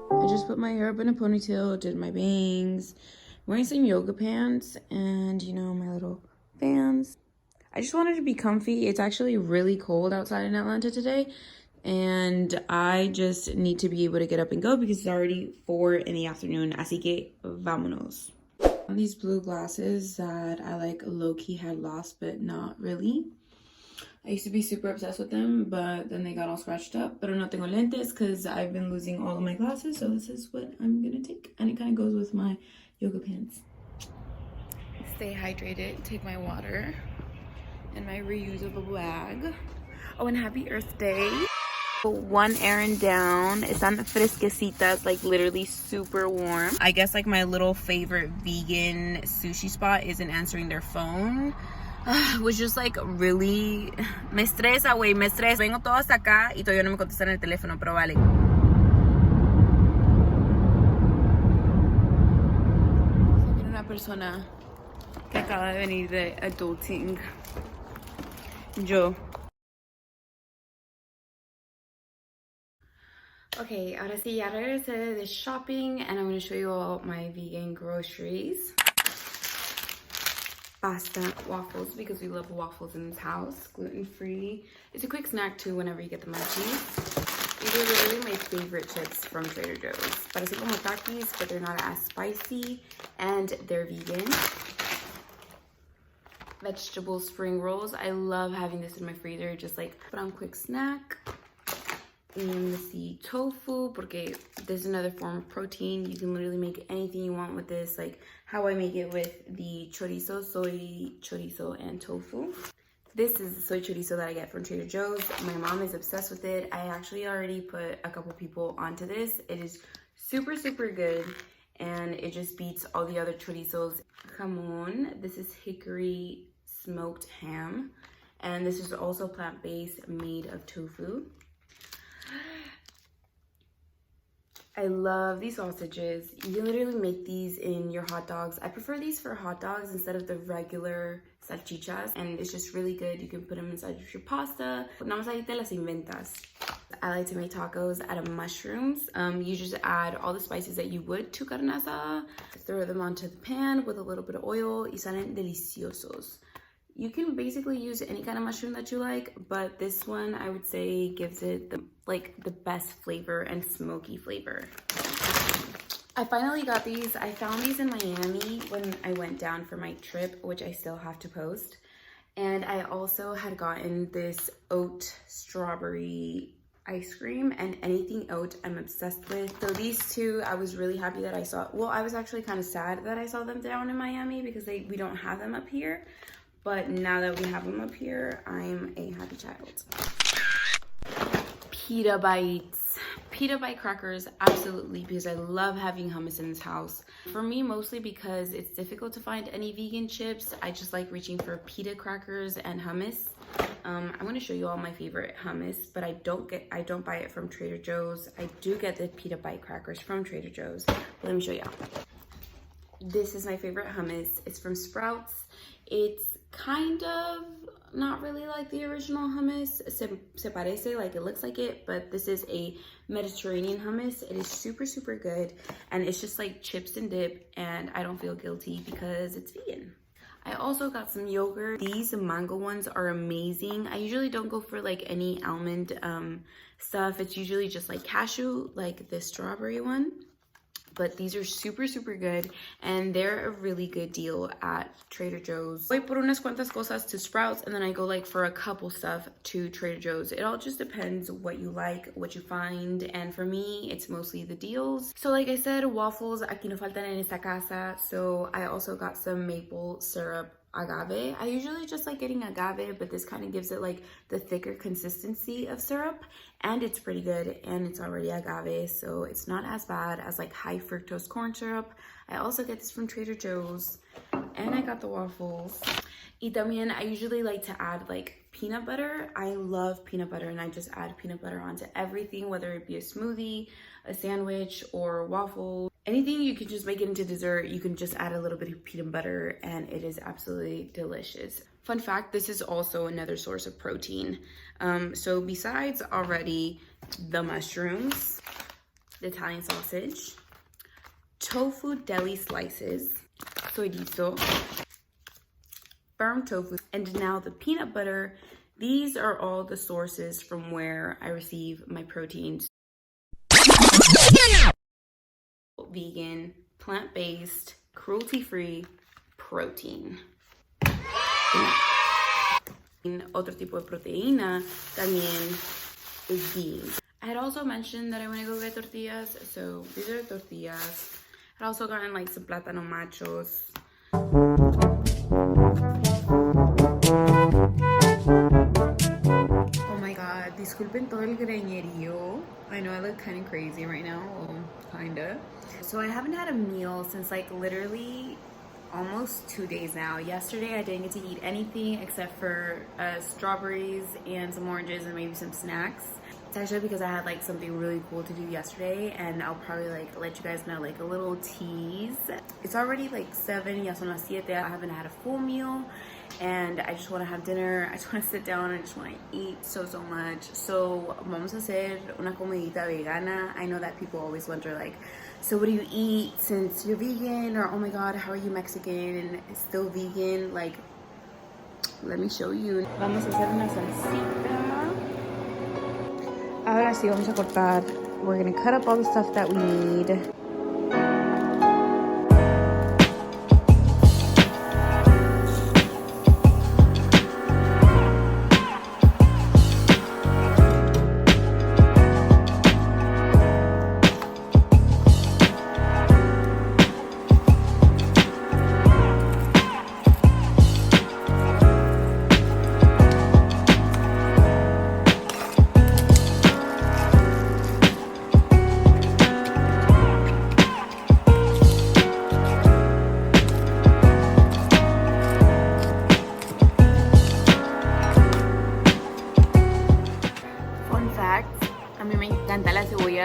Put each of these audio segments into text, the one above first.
I just put my hair up in a ponytail, did my bangs, wearing some yoga pants, and you know, my little Vans. I just wanted to be comfy. It's actually really cold outside in Atlanta today, and I just need to be able to get up and go because it's already 4 in the afternoon. Así que vámonos. These blue glasses that I like low-key had lost, but not really. I used to be super obsessed with them, but then they got all scratched up. Pero no tengo lentes because I've been losing all of my glasses, so this is what I'm gonna take. And it kind of goes with my yoga pants. Stay hydrated, take my water and my reusable bag. Oh, and happy Earth Day. One errand down. Están fresquecitas, like literally super warm. I guess like my little favorite vegan sushi spot isn't answering their phone. Was just like really... Me estresa, güey, me estresa. Vengo todo hasta acá y todavía no me contestan el teléfono, pero vale. Soy una persona que acaba de venir de adulting. Yo. Okay, ahora sí, ya regresé de shopping and I'm going to show you all my vegan groceries. Pasta, waffles, because we love waffles in this house. Gluten-free. It's a quick snack too whenever you get the munchies. These are literally my favorite chips from Trader Joe's. Parece como Takis, but they're not as spicy and they're vegan. Vegetable spring rolls. I love having this in my freezer, just like put on quick snack. And let's see, tofu, porque this is another form of protein. You can literally make anything you want with this, like how I make it with the chorizo, soy chorizo, and tofu. This is the soy chorizo that I get from Trader Joe's. My mom is obsessed with it. I actually already put a couple people onto this. It is super, super good, and it just beats all the other chorizos. Jamon, this is hickory smoked ham, and this is also plant-based, made of tofu. I love these sausages. You literally make these in your hot dogs. I prefer these for hot dogs instead of the regular salchichas, and it's just really good. You can put them inside of your pasta. Nada más ahí te las inventas. I like to make tacos out of mushrooms. You just add all the spices that you would to carne asada, throw them onto the pan with a little bit of oil, y salen deliciosos. You can basically use any kind of mushroom that you like, but this one I would say gives it the best flavor and smoky flavor. I finally got these. I found these in Miami when I went down for my trip, which I still have to post. And I also had gotten this oat strawberry ice cream, and anything oat I'm obsessed with. So these two, I was really happy that I saw. Well, I was actually kind of sad that I saw them down in Miami because we don't have them up here. But now that we have them up here, I'm a happy child. Pita bites. Pita bite crackers, absolutely, because I love having hummus in this house. For me, mostly because it's difficult to find any vegan chips. I just like reaching for pita crackers and hummus. I'm gonna show you all my favorite hummus, but I don't buy it from Trader Joe's. I do get the pita bite crackers from Trader Joe's. But let me show you. This is my favorite hummus. It's from Sprouts. It's kind of not really like the original hummus. Se parece, like it looks like it, but this is a Mediterranean hummus. It is super, super good, and it's just like chips and dip, and I don't feel guilty because it's vegan. I also got some yogurt. These mango ones are amazing. I usually don't go for like any almond stuff. It's usually just like cashew, like this strawberry one. But these are super, super good, and they're a really good deal at Trader Joe's. Voy por unas cuantas cosas to Sprouts, and then I go like for a couple stuff to Trader Joe's. It all just depends what you like, what you find, and for me, it's mostly the deals. So like I said, waffles, aquí no faltan en esta casa, so I also got some maple syrup agave. I usually just like getting agave, but this kind of gives it like the thicker consistency of syrup, and it's pretty good, and it's already agave, so it's not as bad as like high fructose corn syrup. I also get this from Trader Joe's, and I got the waffles. Y también, I usually like to add like peanut butter. I love peanut butter, and I just add peanut butter onto everything, whether it be a smoothie, a sandwich, or waffles. Anything you can just make it into dessert, you can just add a little bit of peanut butter and it is absolutely delicious. Fun fact, this is also another source of protein. So besides already the mushrooms, the Italian sausage, tofu deli slices, chorizo, firm tofu, and now the peanut butter. These are all the sources from where I receive my proteins. Vegan, plant-based, cruelty-free protein. Otro tipo de proteína también is beans. I had also mentioned that I want to go get tortillas, so these are the tortillas. I had also gotten like some plátano machos. Oh my god, disculpen todo el greñerío. I know I look kind of crazy right now, well, kinda. So I haven't had a meal since like literally almost 2 days now. Yesterday I didn't get to eat anything except for strawberries and some oranges and maybe some snacks. It's actually because I had like something really cool to do yesterday, and I'll probably like let you guys know like a little tease. It's already like 7, ya son las 7. I haven't had a full meal and I just want to have dinner. I just want to sit down and I just want to eat so much. So vamos a hacer una comidita vegana. I know that people always wonder like, so what do you eat since you're vegan, or oh my god, how are you Mexican and still vegan? Like, let me show you. Vamos a hacer una salsita. Ahora sí vamos a cortar. We're gonna cut up all the stuff that we need.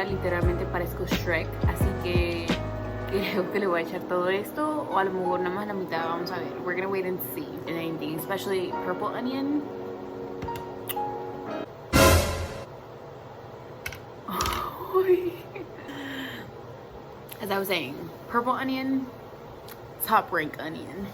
Literalmente parezco Shrek, así que creo que le voy a echar todo esto, o a lo mejor nada más la mitad, vamos a ver. We're gonna wait and see. And anything, especially purple onion. As I was saying, purple onion, top rank onion.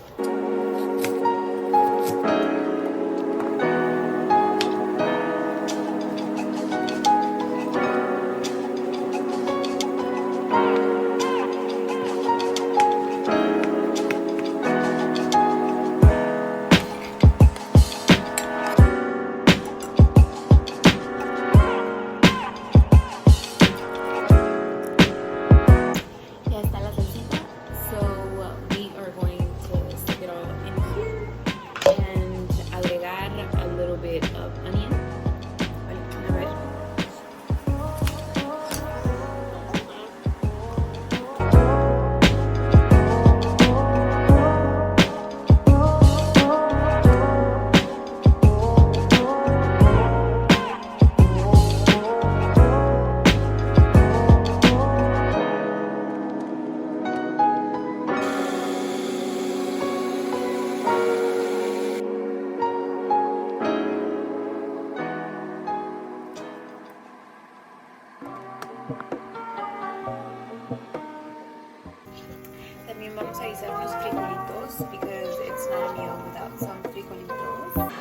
También vamos a guisar unos frijolitos because it's not a meal without some frijolitos.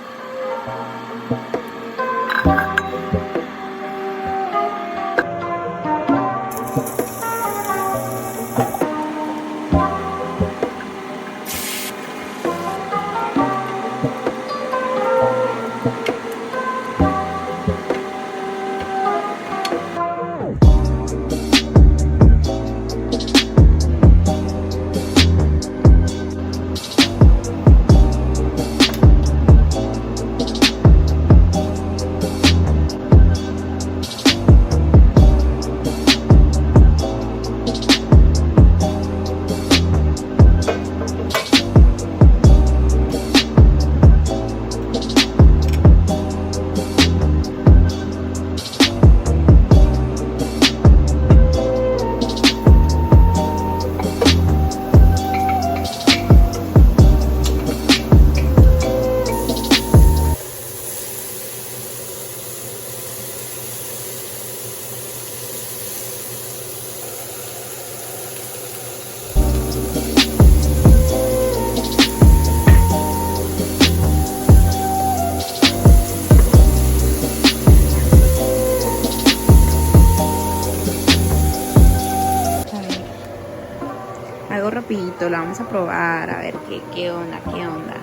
frito, lo vamos a probar, a ver qué onda, qué onda.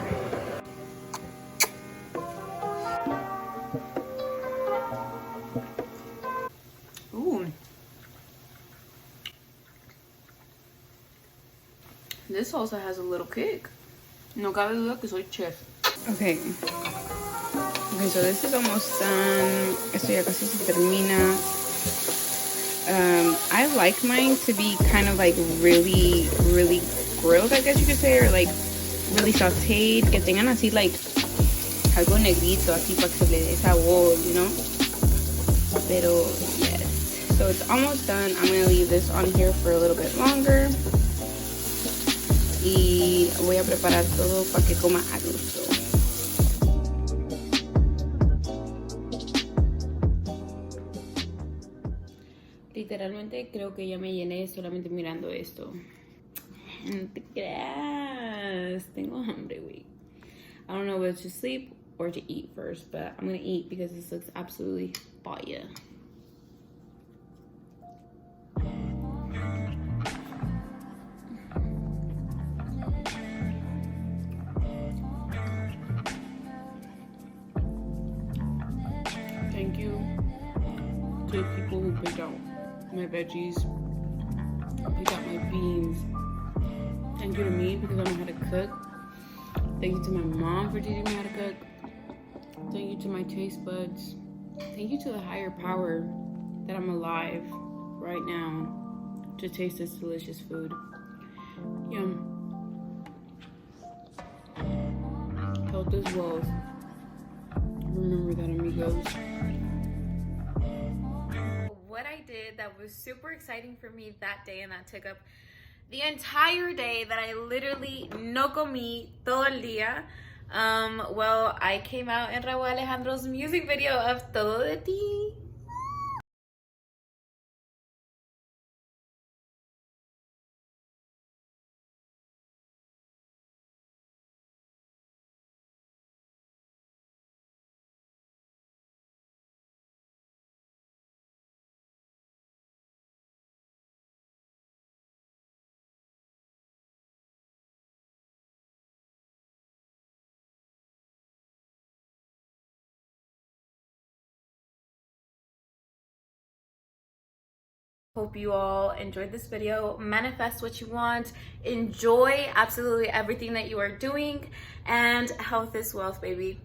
This salsa has a little kick. No cabe duda que soy chef. Okay, so this is almost done. Esto ya casi se termina. I like mine to be kind of like really grilled, I guess you could say, or like really sauteed. Que tengan así like algo negrito, así para que se le dé sabor, you know? Pero yes. So it's almost done. I'm gonna leave this on here for a little bit longer. Y voy a preparar todo para que coma a gusto. Literalmente creo que ya me llené solamente mirando esto. No te creas. Tengo hambre, güey. I don't know whether to sleep or to eat first, but I'm gonna eat because this looks absolutely fire. Thank you to the people who picked out my veggies, picked out my beans. Thank you to me because I know how to cook. Thank you to my mom for teaching me how to cook. Thank you to my taste buds. Thank you to the higher power that I'm alive right now to taste this delicious food. Yum. Health is wealth. Remember that, amigos. What I did that was super exciting for me that day, and that took up the entire day, that I literally no comí todo el día. Well, I came out in Raúl Alejandro's music video of Todo de Ti. Hope you all enjoyed this video. Manifest what you want. Enjoy absolutely everything that you are doing. And health is wealth, baby.